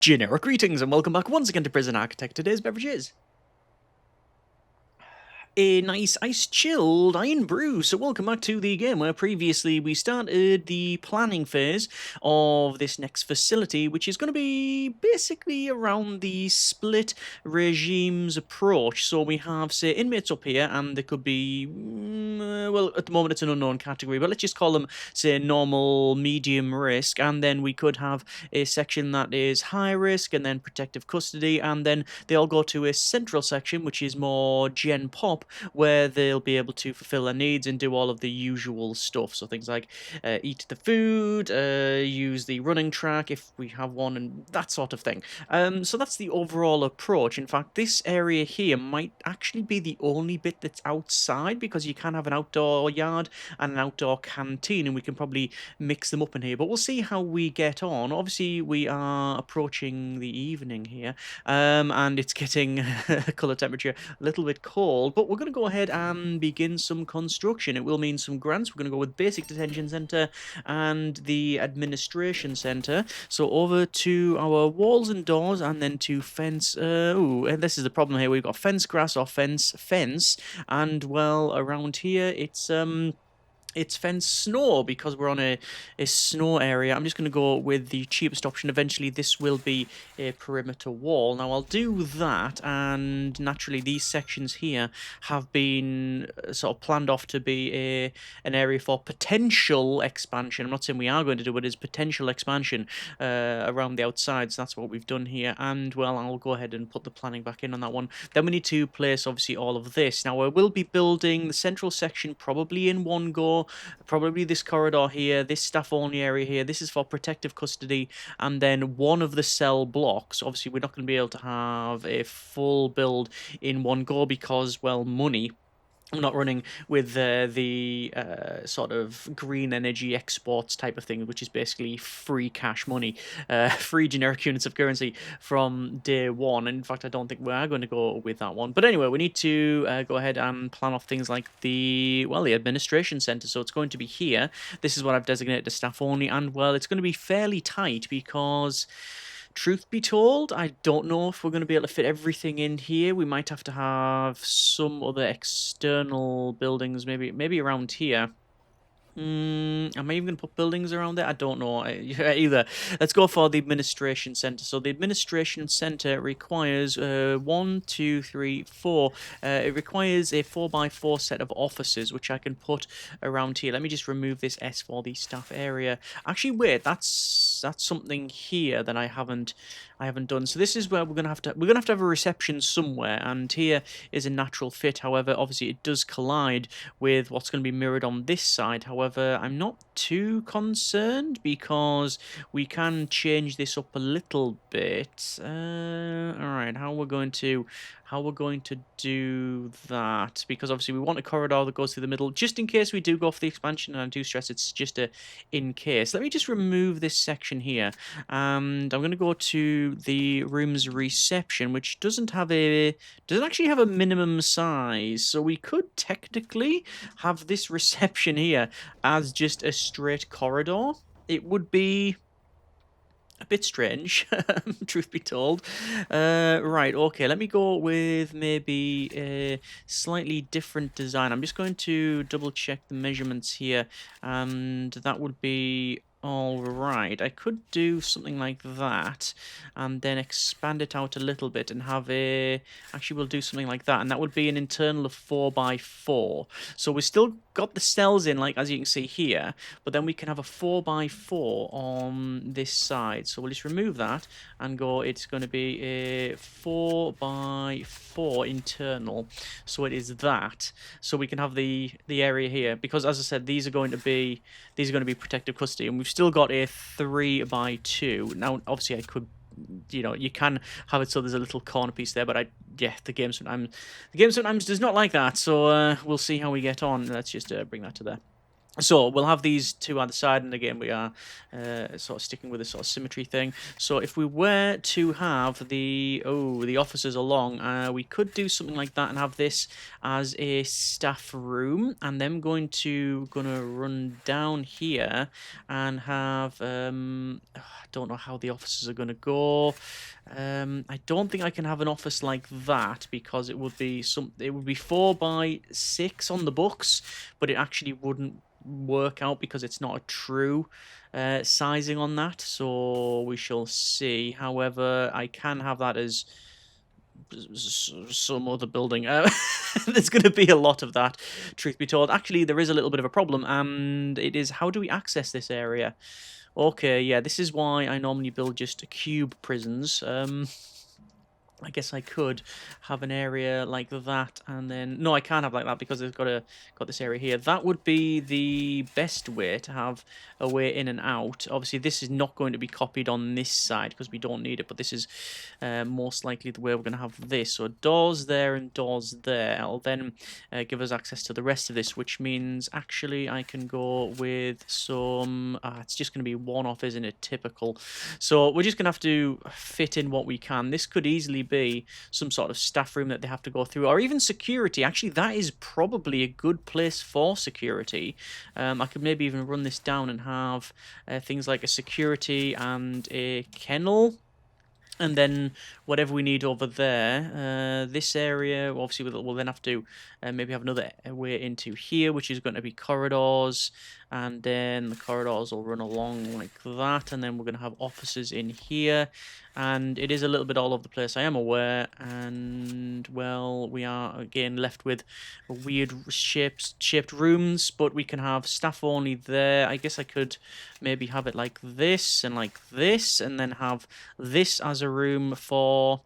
Generic greetings and welcome back once again to Prison Architect. Today's beverage is a nice ice chilled iron brew. So welcome back to the game where previously we started the planning phase of this next facility, which is going to be basically around the split regimes approach. So we have, say, inmates up here, and there could be, well, at the moment it's an unknown category, but let's just call them, say, normal, medium risk, and then we could have a section that is high risk, and then protective custody, and then they all go to a central section, which is more gen pop, where they'll be able to fulfill their needs and do all of the usual stuff. So things like eat the food, use the running track if we have one, and that sort of thing. So that's the overall approach. In fact, this area here might actually be the only bit that's outside, because you can have an outdoor yard and an outdoor canteen, and we can probably mix them up in here. But we'll see how we get on. Obviously, we are approaching the evening here, and it's getting colour temperature a little bit cold, but we're going to go ahead and begin some construction. It will mean some grants. We're going to go with basic detention centre and the administration centre. So over to our walls and doors, and then to fence. And this is the problem here. We've got fence, grass, or fence, and well, around here it's fence snow, because we're on a snow area. I'm just going to go with the cheapest option. Eventually this will be a perimeter wall. Now I'll do that, and naturally these sections here have been sort of planned off to be an area for potential expansion. I'm not saying we are going to do it, as potential expansion around the outside, so that's what we've done here. And well, I'll go ahead and put the planning back in on that one. Then we need to place obviously all of this. Now I will be building the central section probably in one go. Probably this corridor here, this staff only area here. This is for protective custody, and then one of the cell blocks. Obviously, we're not going to be able to have a full build in one go because, well, money. I'm not running with the sort of green energy exports type of thing, which is basically free cash money, free generic units of currency from day one. And in fact, I don't think we are going to go with that one. But anyway, we need to go ahead and plan off things like the administration center. So it's going to be here. This is what I've designated as staff only. And well, it's going to be fairly tight because, truth be told, I don't know if we're going to be able to fit everything in here. We might have to have some other external buildings, maybe around here. Am I even going to put buildings around there? I don't know either. Let's go for the administration center. So the administration center requires 1, 2, 3, 4. It requires a 4x4 set of offices, which I can put around here. Let me just remove this S for the staff area. Actually, wait, that's something here that I haven't done. So this is where we're gonna have to have a reception somewhere, and here is a natural fit. However, obviously it does collide with what's going to be mirrored on this side. However, I'm not too concerned because we can change this up a little bit. All right, how we're going to do that, because obviously we want a corridor that goes through the middle, just in case we do go for the expansion. And I do stress it's just a in case. Let me just remove this section here, and I'm going to go to the room's reception, which doesn't actually have a minimum size. So we could technically have this reception here as just a straight corridor. It would be a bit strange, truth be told. Right, okay, let me go with maybe a slightly different design. I'm just going to double check the measurements here, and that would be all right. I could do something like that, and then expand it out a little bit and have a... Actually, we'll do something like that, and that would be an internal of 4x4. So we still got the cells in, like, as you can see here, but then we can have a 4x4 on this side. So we'll just remove that and go, it's going to be a 4x4 internal. So it is that. So we can have the area here, because as I said, these are going to be protective custody, and we've still got a 3x2. Now, obviously, I could, you can have it so there's a little corner piece there, but the game sometimes does not like that. So we'll see how we get on. Let's just bring that to there. So we'll have these two either side, and again we are sort of sticking with this sort of symmetry thing. So if we were to have the officers along, we could do something like that and have this as a staff room, and then gonna run down here and have I don't know how the officers are gonna go. I don't think I can have an office like that because it would be 4 by 6 on the books, but it actually wouldn't work out because it's not a true sizing on that, so we shall see. However, I can have that as some other building. There's going to be a lot of that, truth be told. Actually, there is a little bit of a problem, and it is, how do we access this area? Okay, yeah, this is why I normally build just cube prisons. I guess I could have an area like that, and then no, I can't have like that because they've got this area here. That would be the best way to have a way in and out. Obviously, this is not going to be copied on this side because we don't need it, but this is most likely the way we're going to have this. So doors there and doors there. It'll then give us access to the rest of this, which means actually I can go with some. It's just going to be one off, isn't it? Typical. So we're just going to have to fit in what we can. This could easily be some sort of staff room that they have to go through, or even security. Actually, that is probably a good place for security. I could maybe even run this down and have things like a security and a kennel, and then whatever we need over there. This area, obviously, we'll then have to maybe have another way into here, which is going to be corridors, and then the corridors will run along like that, and then we're going to have offices in here, and it is a little bit all over the place, I am aware, and, well, we are, again, left with weird shaped rooms, but we can have staff only there. I guess I could maybe have it like this, and then have this as a room for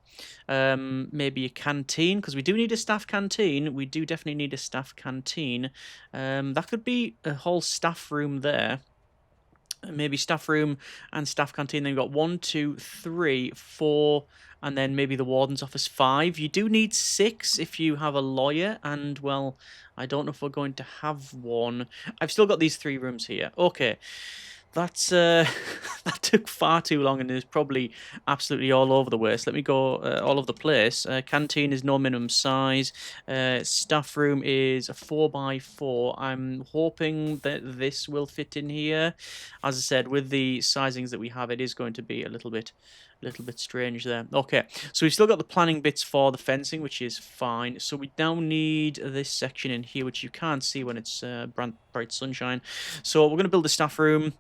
maybe a canteen, because we do need a staff canteen. We do definitely need a staff canteen. That could be a whole staff room there. Maybe staff room and staff canteen. Then you've got 1, 2, 3, 4, and then maybe the warden's office 5. You do need 6 if you have a lawyer, and, well, I don't know if we're going to have one. I've still got these 3 rooms here. Okay. That's that took far too long and is probably absolutely all over the place. Let me go all over the place. Canteen is no minimum size. Staff room is a 4 by 4. I'm hoping that this will fit in here. As I said, with the sizings that we have, it is going to be a little bit strange there. Okay, so we've still got the planning bits for the fencing, which is fine. So we now need this section in here, which you can't see when it's bright sunshine. So we're going to build a staff room,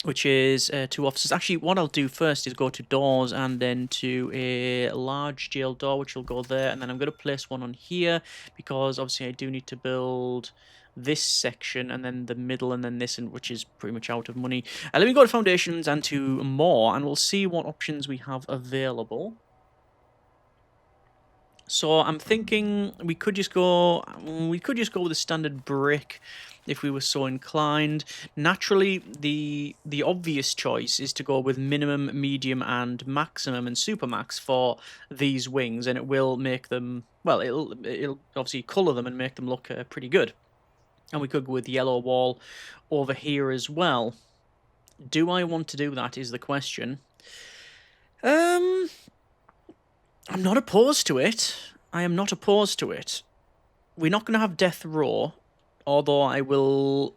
which is 2 officers. Actually, what I'll do first is go to doors and then to a large jail door, which will go there. And then I'm going to place one on here because obviously I do need to build this section and then the middle and then this, which is pretty much out of money. Let me go to foundations and to more, and we'll see what options we have available. So I'm thinking we could just go with a standard brick if we were so inclined. Naturally, the obvious choice is to go with minimum, medium, and maximum and supermax for these wings, and it will make them, well, it'll obviously colour them and make them look pretty good. And we could go with yellow wall over here as well. Do I want to do that is the question. I'm not opposed to it. I am not opposed to it. We're not going to have death row, although I will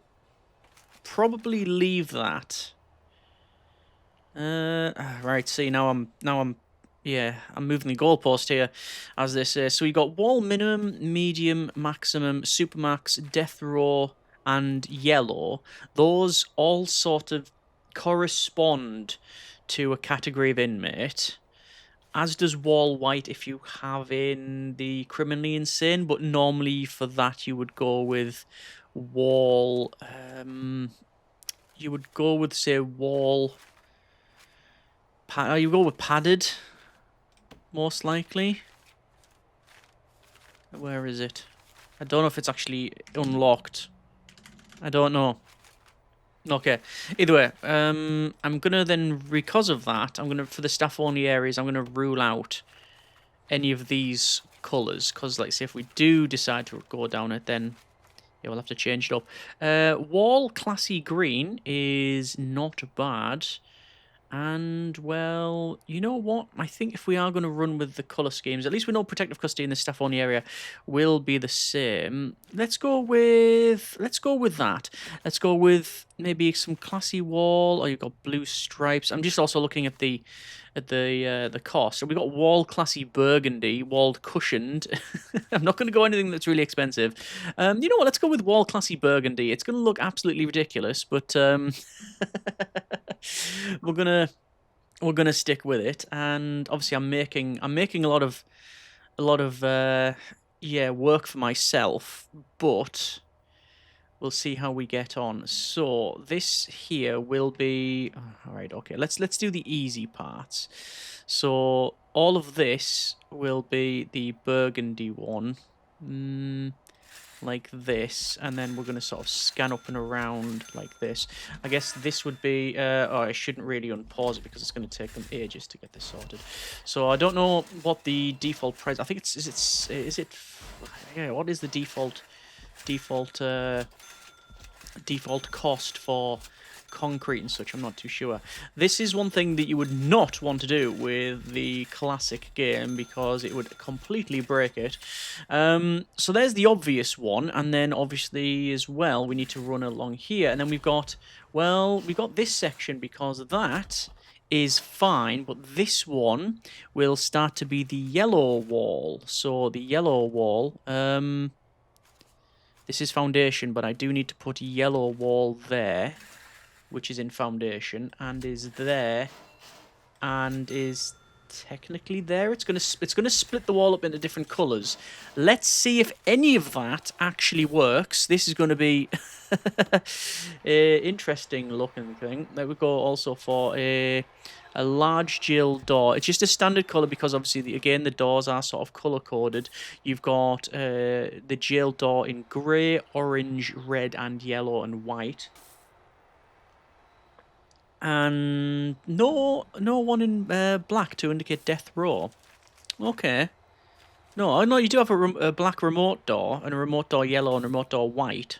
probably leave that. Right. See, now I'm moving the goalpost here, as they say. So we got wall minimum, medium, maximum, supermax, death row, and yellow. Those all sort of correspond to a category of inmate. As does wall white if you have in the criminally insane, but normally for that you would go with wall. You would go with, say, wall. You go with padded, most likely. Where is it? I don't know if it's actually unlocked. I don't know. Okay, either way, I'm gonna then, because of that, for the staff only areas, I'm gonna rule out any of these colours, because, like, say, if we do decide to go down it, then Yeah, we'll have to change it up. Wall classy green is not bad. And, well, you know what? I think if we are going to run with the colour schemes, at least we know protective custody in the staff only area will be the same. Let's go with that. Let's go with maybe some classy wall. Oh, you've got blue stripes. I'm just also looking at the cost. So we've got wall classy burgundy, walled cushioned. I'm not going to go anything that's really expensive. You know what? Let's go with wall classy burgundy. It's going to look absolutely ridiculous, but we're gonna stick with it. And obviously, I'm making a lot of yeah, work for myself, but we'll see how we get on. So this here will be all right. Okay, let's do the easy parts. So all of this will be the burgundy one. Like this, and then we're going to sort of scan up and around like this. I guess this would be... oh, I shouldn't really unpause it because it's going to take them ages to get this sorted. So I don't know what the default price... I think it's... Is it... Yeah, what is the default cost for concrete and such? I'm not too sure. This is one thing that you would not want to do with the classic game because it would completely break it. So there's the obvious one, and then obviously as well we need to run along here, and then we've got, well, we've got this section because that is fine, but this one will start to be the yellow wall. So the yellow wall, this is foundation, but I do need to put a yellow wall there, which is in foundation, and is there, and is technically there. It's gonna split the wall up into different colours. Let's see if any of that actually works. This is going to be interesting looking thing. There we go. Also for a large jail door. It's just a standard colour because obviously again the doors are sort of colour coded. You've got the jail door in grey, orange, red, and yellow and white. And no one in black to indicate death row. Okay. No, you do have a black remote door, and a remote door yellow, and a remote door white.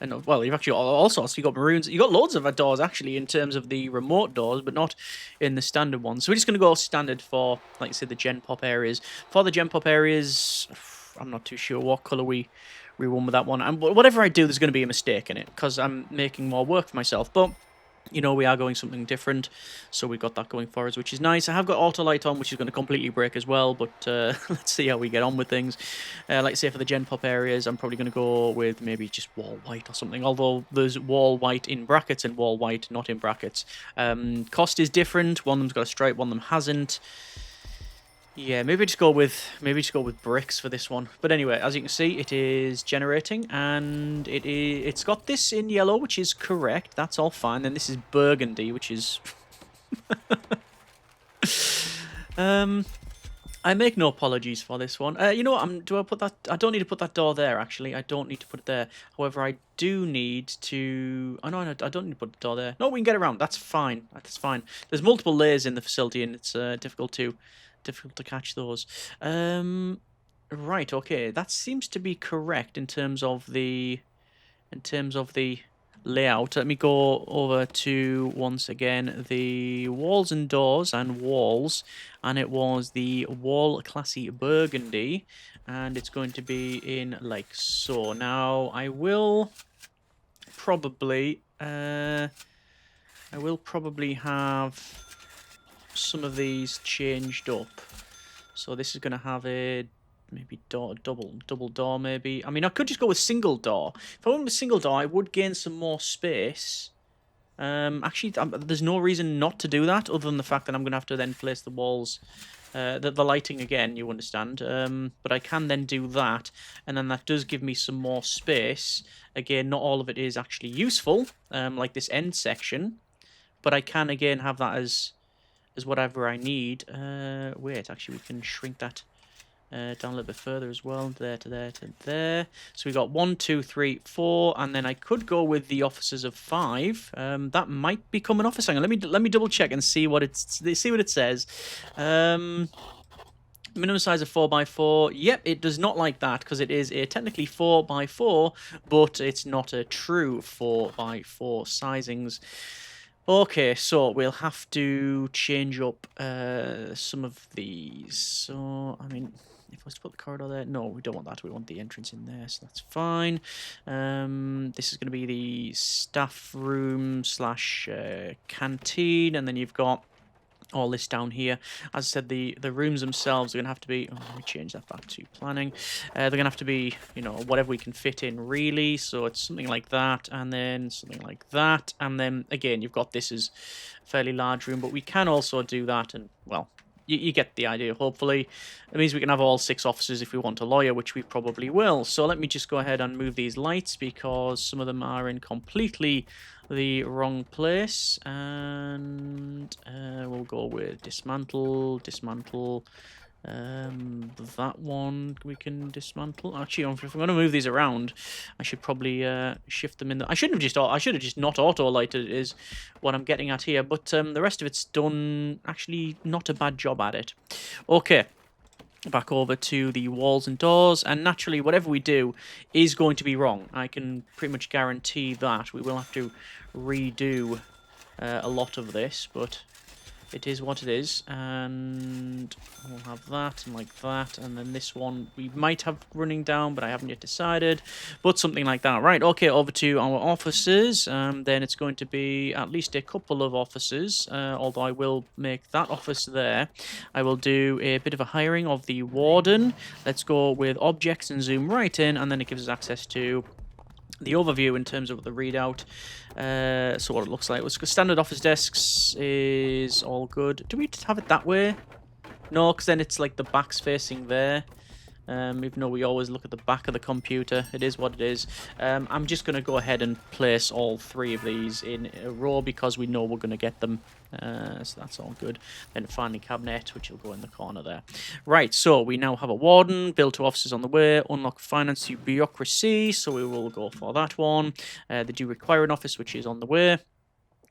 And, well, you've actually all sorts. You've got maroons. You've got loads of doors, actually, in terms of the remote doors, but not in the standard ones. So we're just going to go standard for, like I said, the gen pop areas. For the gen pop areas, I'm not too sure what colour we run with that one. And whatever I do, there's going to be a mistake in it, because I'm making more work for myself. But you know, we are going something different, so we've got that going for us, which is nice. I have got auto light on, which is going to completely break as well, but let's see how we get on with things. Like I say, for the gen pop areas, I'm probably going to go with maybe just wall white or something, although there's wall white in brackets and wall white not in brackets. Cost is different. One of them's got a stripe, one of them hasn't. Yeah, maybe just go with bricks for this one. But anyway, as you can see, it is generating, and it's got this in yellow, which is correct. That's all fine. Then this is burgundy, which is I make no apologies for this one. You know what? Do I put that? I don't need to put that door there. Actually, I don't need to put it there. However, I do need to. Oh no, I don't need to put the door there. No, we can get around. That's fine. That's fine. There's multiple layers in the facility, and it's difficult to catch those. Right, okay, that seems to be correct in terms of the layout. Let me go over to, once again, the walls and doors and walls, and it was the wall classy burgundy, and it's going to be in like so. Now I will probably have some of these changed up. So this is going to have a maybe double door maybe. I mean, I could just go with single door. If I went with single door, I would gain some more space. Actually, there's no reason not to do that, other than the fact that I'm going to have to then place the walls, the lighting again, you understand. But I can then do that, and then that does give me some more space. Again, not all of it is actually useful, like this end section, but I can again have that as whatever I need. Wait, actually, we can shrink that down a little bit further as well. There to there to there. So we got 1, 2, 3, 4, and then I could go with the officers of 5. That might become an officer. Hang on, let me double check and see what it says. Minimum size of 4x4. Yep, it does not like that because it is a technically 4x4, but it's not a true 4x4 sizings. Okay, so we'll have to change up some of these. So, I mean, if I was to put the corridor there, no, we don't want that. We want the entrance in there, so that's fine. This is going to be the staff room slash canteen, and then you've got all this down here. As I said, the rooms themselves are going to have to be... Oh, let me change that back to planning. They're going to have to be, you know, whatever we can fit in, really. So it's something like that, and then something like that. And then, again, you've got this as a fairly large room, but we can also do that, and, well, you get the idea, hopefully. It means we can have all 6 officers if we want a lawyer, which we probably will. So let me just go ahead and move these lights, because some of them are in completely the wrong place. And we'll go with dismantle. That one we can dismantle. Actually, if I'm going to move these around, I should probably shift them in. I should have just not auto lighted. Is what I'm getting at here. But the rest of it's done. Actually, not a bad job at it. Okay. Back over to the walls and doors, and naturally whatever we do is going to be wrong. I can pretty much guarantee that. We will have to redo a lot of this, but it is what it is. And we'll have that and like that, and then this one we might have running down, but I haven't yet decided, but something like that. Right, okay, over to our officers. Then it's going to be at least a couple of officers, although I will make that office there. I will do a bit of a hiring of the warden. Let's go with objects and zoom right in, and then it gives us access to the overview in terms of the readout. So what it looks like. Standard office desks is all good. Do we have it that way? No, because then it's like the back's facing there. Even though we always look at the back of the computer, it is what it is. I'm just going to go ahead and place all 3 of these in a row because we know we're going to get them. So that's all good. Then finally cabinet, which will go in the corner there. Right, so we now have a warden, build 2 officers on the way, unlock finance to bureaucracy, so we will go for that one. They do require an office, which is on the way.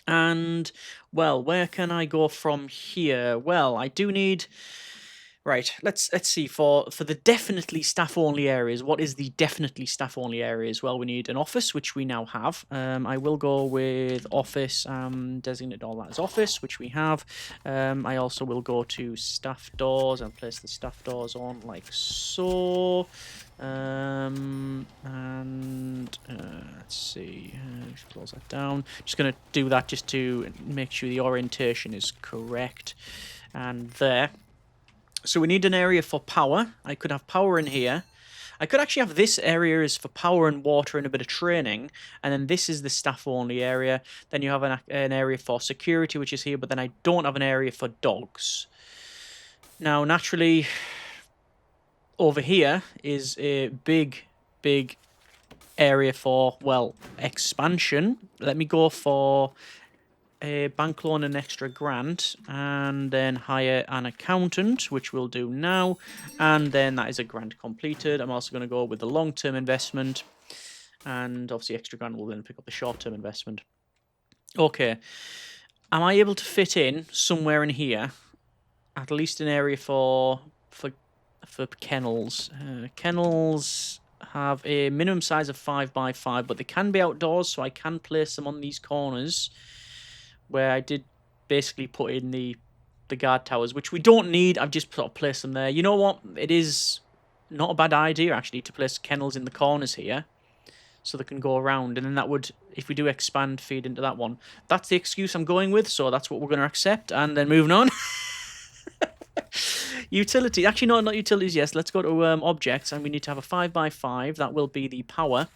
And, well, where can I go from here? Well, I do need... Right, let's see, for the definitely staff-only areas, what is the definitely staff-only areas? Well, we need an office, which we now have. I will go with office, designate all that as office, which we have. I also will go to staff doors and place the staff doors on like so. And let's see, close that down. Just going to do that just to make sure the orientation is correct. And there. So we need an area for power. I could have power in here. I could actually have this area is for power and water and a bit of training. And then this is the staff-only area. Then you have an area for security, which is here. But then I don't have an area for dogs. Now, naturally, over here is a big area for, well, expansion. Let me go for... a bank loan and extra grant, and then hire an accountant, which we'll do now, and then that is a grant completed. I'm also going to go with the long-term investment, and obviously extra grant will then pick up the short-term investment. Okay, am I able to fit in somewhere in here at least an area for kennels? Kennels have a minimum size of 5x5, but they can be outdoors, so I can place them on these corners where I did basically put in the guard towers, which we don't need. I've just sort of placed them there. You know what? It is not a bad idea, actually, to place kennels in the corners here so they can go around. And then that would, if we do expand, feed into that one. That's the excuse I'm going with, so that's what we're going to accept. And then moving on. Utility. Actually, no, not utilities. Yes, let's go to objects, and we need to have a 5x5. That will be the power.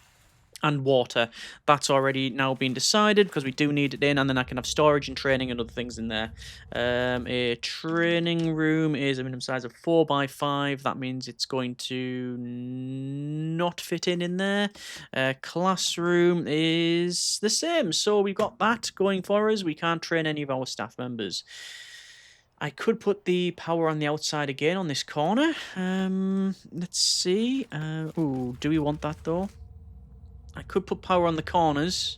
And water. That's already now been decided because we do need it in, and then I can have storage and training and other things in there. A training room is a minimum size of 4x5. That means it's going to not fit in there. Classroom is the same, so we've got that going for us. We can't train any of our staff members. I could put the power on the outside again on this corner. Let's see. Ooh, do we want that though? I could put power on the corners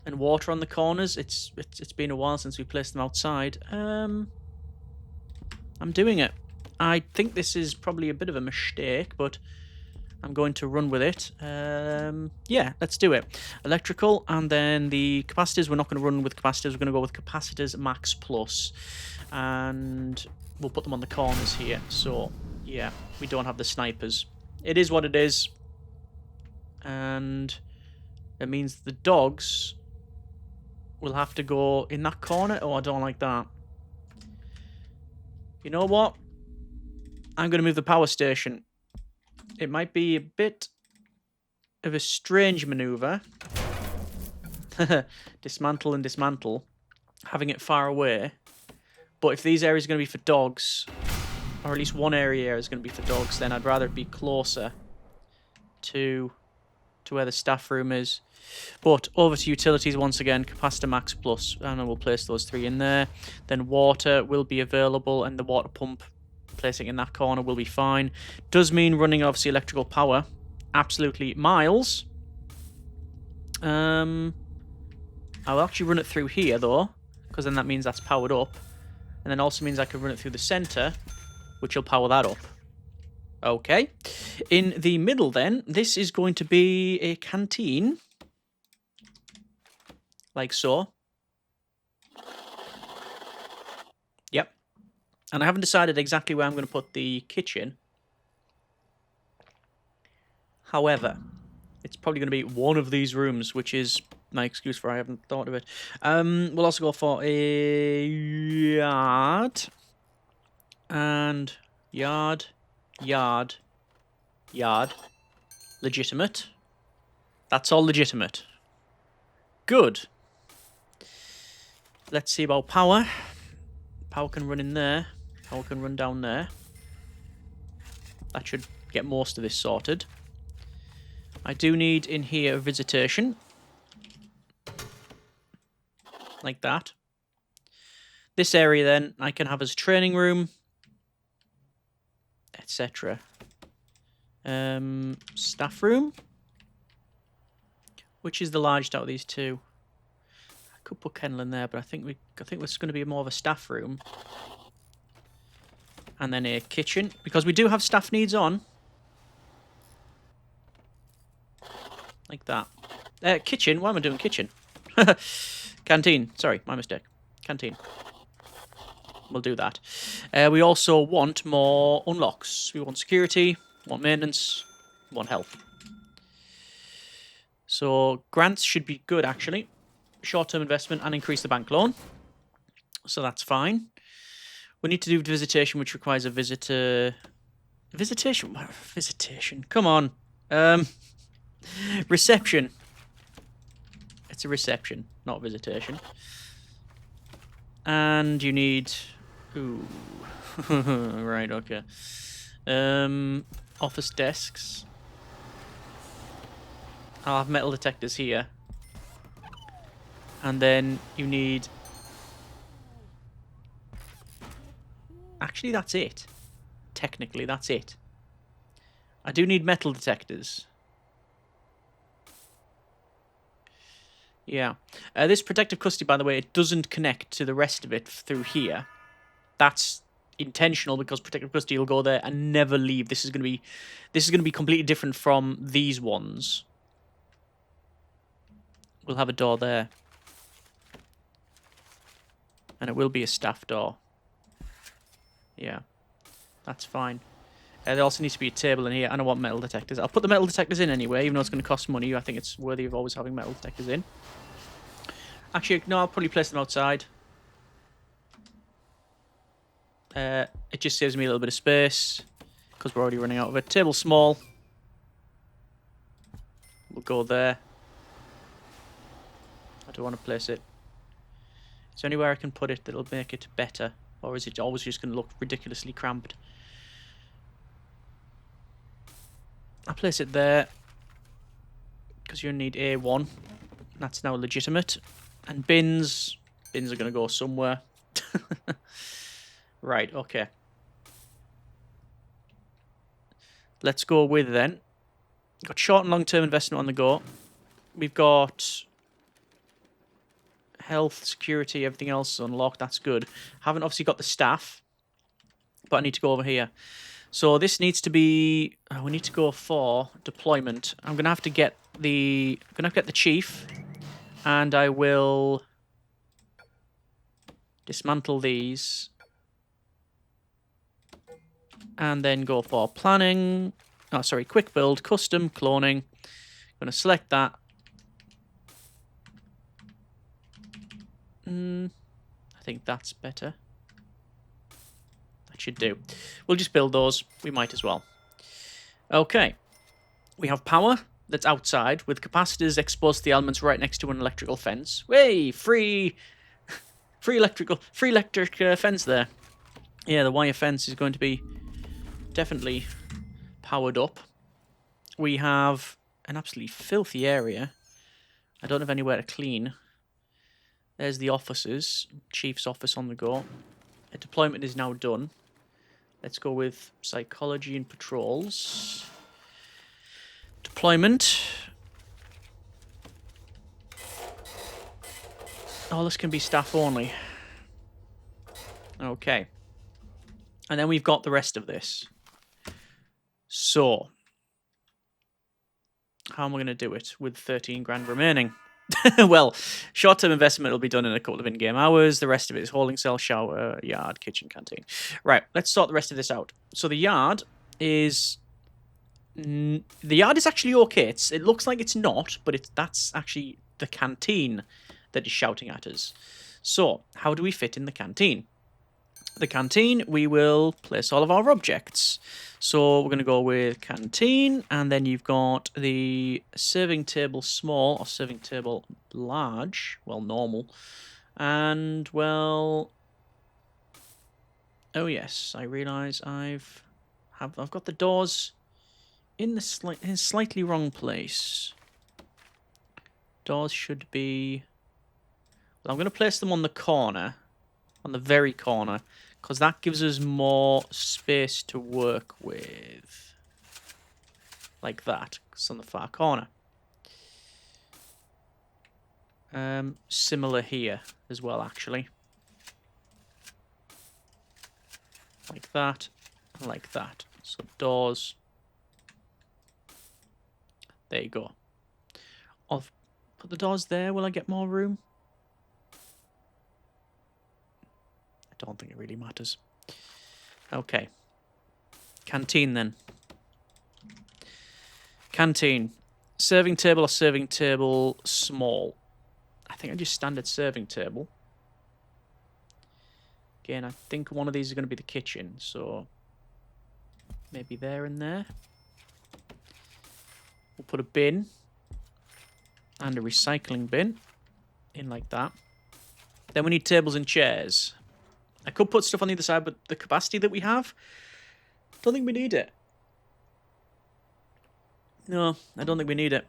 and water on the corners. It's been a while since we placed them outside. I'm doing it. I think this is probably a bit of a mistake, but I'm going to run with it. Yeah, let's do it. Electrical, and then the capacitors. We're not going to run with capacitors. We're going to go with capacitors max plus. And we'll put them on the corners here. So, yeah, we don't have the snipers. It is what it is. And it means the dogs will have to go in that corner. Oh, I don't like that. You know what? I'm going to move the power station. It might be a bit of a strange maneuver. Dismantle and dismantle. Having it far away. But if these areas are going to be for dogs, or at least one area is going to be for dogs, then I'd rather it be closer to where the staff room is. But over to utilities once again, capacitor max plus, and we'll place those 3 in there. Then water will be available, and the water pump, placing in that corner, will be fine. Does mean running obviously electrical power. Absolutely miles. I will actually run it through here though, because then that means that's powered up. And then also means I can run it through the center, which will power that up. Okay. In the middle then, this is going to be a canteen. Like so. Yep. And I haven't decided exactly where I'm going to put the kitchen. However, it's probably going to be one of these rooms, which is my excuse for I haven't thought of it. We'll also go for a yard. And yard. Legitimate. That's all legitimate. Good. Let's see about power. Power can run in there. Power can run down there. That should get most of this sorted. I do need in here visitation. Like that. This area then I can have as training room. Etc. Staff room. Which is the largest out of these two? I could put kennel in there, but I think this is going to be more of a staff room. And then a kitchen, because we do have staff needs on. Like that. Kitchen, why am I doing kitchen? Canteen, sorry, my mistake. Canteen. We'll do that. We also want more unlocks. We want security, want maintenance, want health. So grants should be good, actually. Short-term investment and increase the bank loan. So that's fine. We need to do visitation, which requires a visitor... Visitation? Visitation. Come on. Reception. It's a reception, not visitation. And you need... Ooh. Right, okay. Office desks. I'll have metal detectors here. And then you need... Actually, that's it. Technically, that's it. I do need metal detectors. Yeah. This protective custody, by the way, it doesn't connect to the rest of it through here. That's intentional because protective custody will go there and never leave. This is going to be completely different from these ones. We'll have a door there. And it will be a staff door. Yeah. That's fine. There also needs to be a table in here, and I want metal detectors. I'll put the metal detectors in anyway, even though it's going to cost money. I think it's worthy of always having metal detectors in. Actually, no, I'll probably place them outside. It just saves me a little bit of space, because we're already running out of it. Table small. We'll go there. I don't want to place it. Is there anywhere I can put it that'll make it better? Or is it always just going to look ridiculously cramped? I'll place it there. Because you need A1. That's now legitimate. And bins. Bins are going to go somewhere. Right, okay. Let's go with then. Got short and long-term investment on the go. We've got... health, security, everything else unlocked. That's good. Haven't obviously got the staff. but I need to go over here. So this needs to be... we need to go for deployment. I'm going to have to get the... chief. And I will dismantle these. And then go for planning. Oh, sorry, quick build, custom, cloning. I'm going to select that. I think that's better. That should do. We'll just build those. We might as well. Okay. We have power that's outside with capacitors exposed to the elements right next to an electrical fence. Way free electric fence there. Yeah, the wire fence is going to be definitely powered up. We have an absolutely filthy area. I don't have anywhere to clean. There's the offices. Chief's office on the go. A deployment is now done. Let's go with psychology and patrols. Deployment. Oh, this can be staff only. Okay. And then we've got the rest of this. So, how am I going to do it with 13 grand remaining? Well, short-term investment will be done in a couple of in-game hours. The rest of it is holding cell, shower, yard, kitchen, canteen. Right, let's sort the rest of this out. So the yard is... the yard is actually okay. It looks like it's not, but that's actually the canteen that is shouting at us. So, how do we fit in the canteen? The canteen, we will place all of our objects. So we're going to go with canteen, and then you've got the serving table small or serving table large, well, normal, and well, oh yes, I realise I've got the doors in the slightly wrong place. Doors should be. Well, I'm going to place them on the corner, on the very corner, because that gives us more space to work with. Like that, because it's on the far corner. Similar here as well, actually. Like that, and like that. So doors. There you go. I'll put the doors there. Will I get more room? I don't think it really matters. Okay. Canteen then. Canteen. Serving table or serving table small? I think I just standard serving table. Again, I think one of these is going to be the kitchen, so maybe there and there. We'll put a bin and a recycling bin in like that. Then we need tables and chairs. I could put stuff on the other side, but the capacity that we have, don't think we need it. No, I don't think we need it.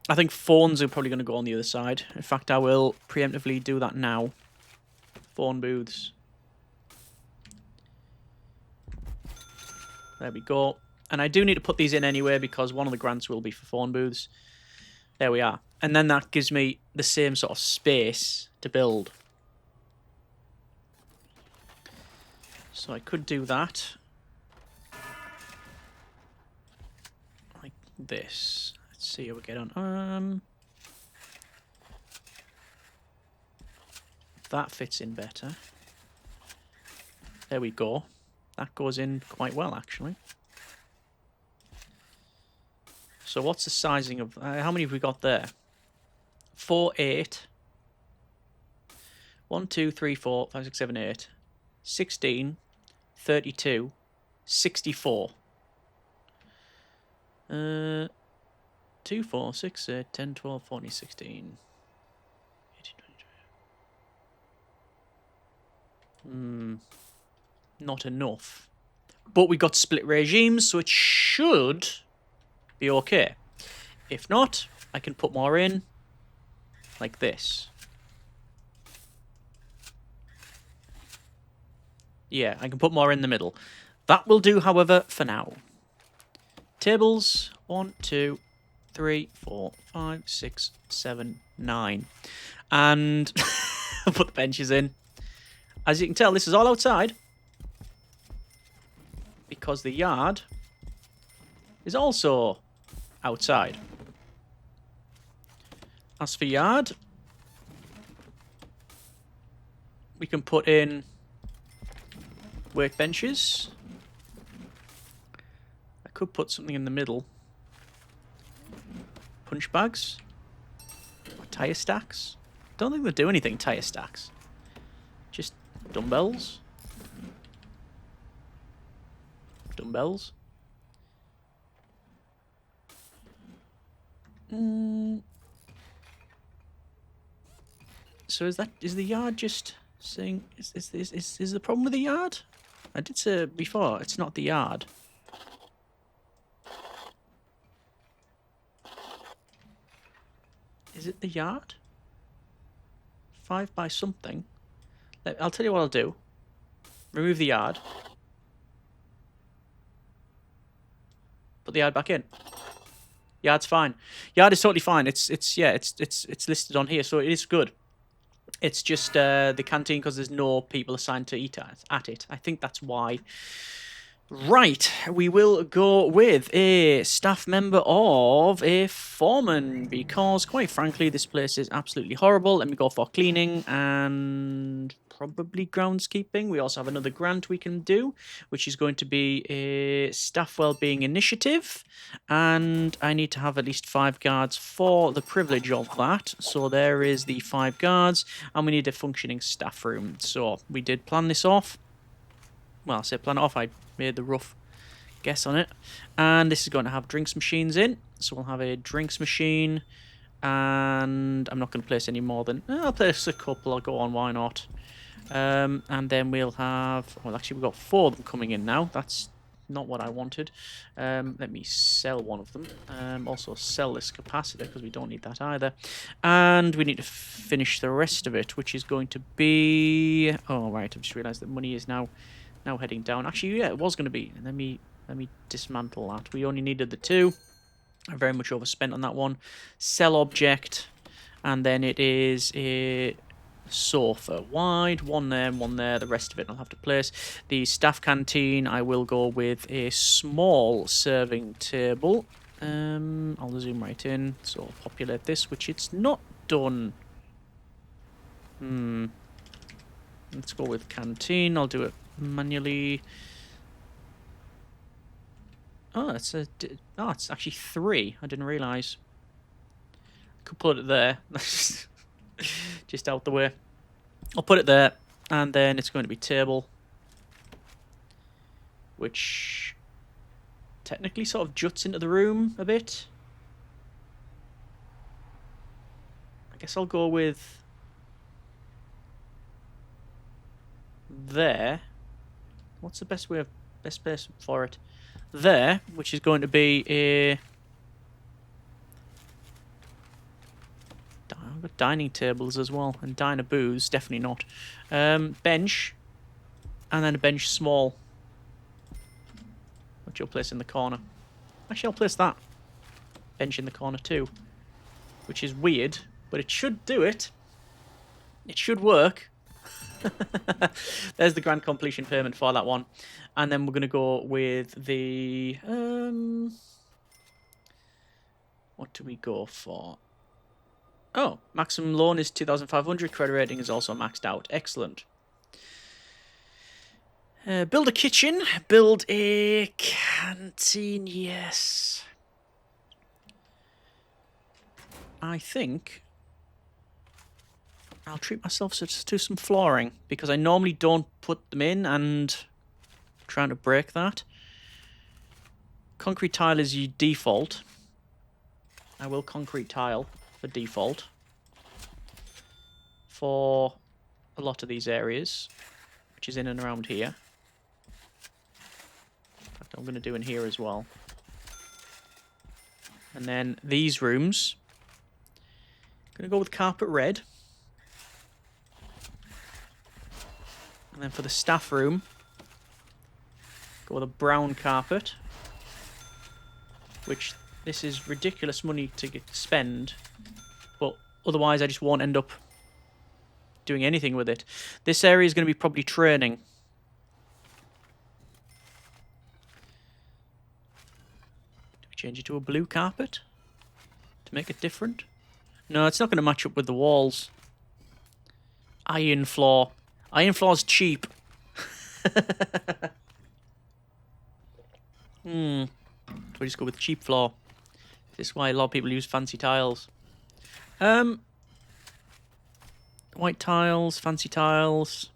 I think phones are probably going to go on the other side. In fact, I will preemptively do that now. Phone booths. There we go. And I do need to put these in anyway because one of the grants will be for phone booths. There we are. And then that gives me the same sort of space to build. So I could do that. Like this. Let's see how we get on. That fits in better. There we go. That goes in quite well, actually. So what's the sizing of... how many have we got there? 4, 8. 1, 2, 3, 4, 5, 6, 7, 8. 16, 32, 64. 2, 4, 6, 8, 10, 12, 14, 16. 18, 20. Not enough. But we got split regimes, so it should be okay. If not, I can put more in like this. Yeah, I can put more in the middle. That will do, however, for now. Tables. 1, 2, 3, 4, 5, 6, 7, 9. And put the benches in. As you can tell, this is all outside. because the yard is also outside. As for yard, we can put in workbenches. I could put something in the middle. Punch bags. Or tire stacks. Don't think they do anything, tire stacks. Just dumbbells. Dumbbells. So is the yard just saying is the problem with the yard? I did say before it's not the yard. Is it the yard? 5 by something. I'll tell you what I'll do. Remove the yard. Put the yard back in. Yard's fine. Yard is totally fine. It's listed on here, so it is good. It's just the canteen because there's no people assigned to eat at it. I think that's why. Right, we will go with a staff member of a foreman because, quite frankly, this place is absolutely horrible. Let me go for cleaning and probably groundskeeping. We also have another grant we can do, which is going to be a staff wellbeing initiative. And I need to have at least 5 guards for the privilege of that. So there is the 5 guards, and we need a functioning staff room. So we did plan this off. Well, I say plan it off. I made the rough guess on it. And this is going to have drinks machines in. So we'll have a drinks machine. And I'm not going to place any more than... I'll place a couple. I'll go on. Why not? And then we'll have... Well, actually, we've got 4 of them coming in now. That's not what I wanted. Let me sell one of them. Also sell this capacitor because we don't need that either. And we need to finish the rest of it, which is going to be... Oh, right. I've just realised that money is now heading down. Actually, yeah, it was going to be. Let me dismantle that. We only needed the 2. I very much overspent on that one. Sell object, and then it is a sofa. Wide, one there, and one there. The rest of it I'll have to place. The staff canteen, I will go with a small serving table. I'll zoom right in. So I'll populate this, which it's not done. Let's go with canteen. I'll do it manually. Oh, it's actually 3. I didn't realise. Could put it there. Just out the way. I'll put it there, and then it's going to be table, which technically sort of juts into the room a bit. I guess I'll go with there. What's the best place for it? There, which is going to be a I've got dining tables as well, and diner booths, definitely not. Bench, and then a bench small, which you'll place in the corner. Actually, I'll place that bench in the corner too, which is weird, but it should do it. It should work. There's the grand completion payment for that one. And then we're going to go with the... what do we go for? Oh, maximum loan is 2,500. Credit rating is also maxed out. Excellent. Build a kitchen. Build a canteen. Yes. I think I'll treat myself to some flooring, because I normally don't put them in, and I'm trying to break that. Concrete tile is your default. I will concrete tile for default for a lot of these areas, which is in and around here. In fact, I'm going to do in here as well. And then these rooms, I'm going to go with carpet red. And then for the staff room, go with a brown carpet, which this is ridiculous money to spend, but otherwise I just won't end up doing anything with it. This area is going to be probably training. Change it to a blue carpet to make it different. No, it's not going to match up with the walls. Iron floor. Iron floor's cheap. So we just go with cheap floor. This is why a lot of people use fancy tiles. White tiles, fancy tiles.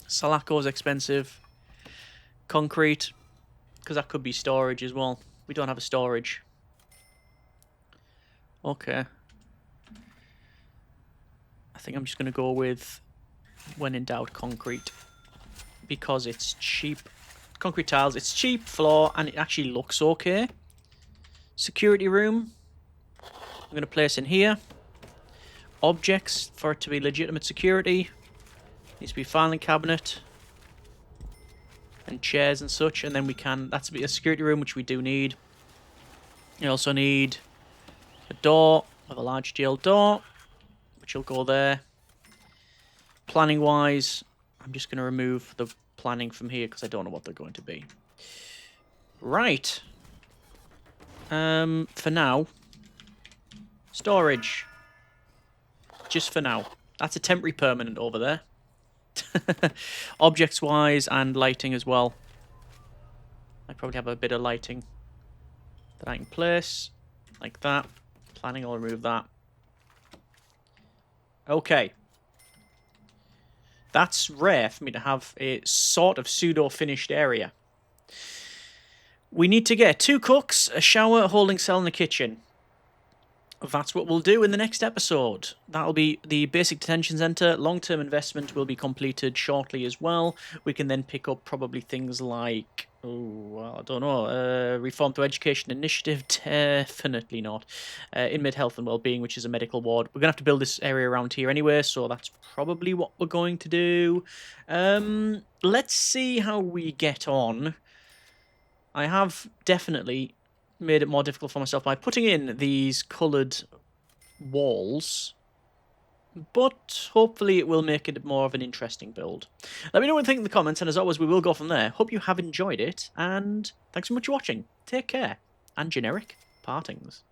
Salaco's expensive. Concrete, because that could be storage as well. We don't have a storage. Okay. I think I'm just going to go with, when in doubt, concrete. Because it's cheap. Concrete tiles, it's cheap, floor, and it actually looks okay. Security room. I'm going to place in here. Objects, for it to be legitimate security. Needs to be filing cabinet. And chairs and such, and then we can, that's a security room, which we do need. You also need a door, with a large steel door, which will go there. Planning wise, I'm just going to remove the planning from here because I don't know what they're going to be. Right. For now, storage. Just for now. That's a temporary permanent over there. Objects wise and lighting as well. I probably have a bit of lighting that I can place like that. Planning, I'll remove that. Okay. That's rare for me to have a sort of pseudo-finished area. We need to get 2 cooks, a shower, a holding cell, and a kitchen. That's what we'll do in the next episode. That'll be the basic detention centre. Long-term investment will be completed shortly as well. We can then pick up probably things like, I don't know, reform to education initiative, definitely not. Inmate health and wellbeing, which is a medical ward. We're going to have to build this area around here anyway, so that's probably what we're going to do. Let's see how we get on. I have definitely made it more difficult for myself by putting in these coloured walls, but hopefully it will make it more of an interesting build. Let me know what you think in the comments, and as always, we will go from there. Hope you have enjoyed it, and thanks so much for watching. Take care, and generic partings.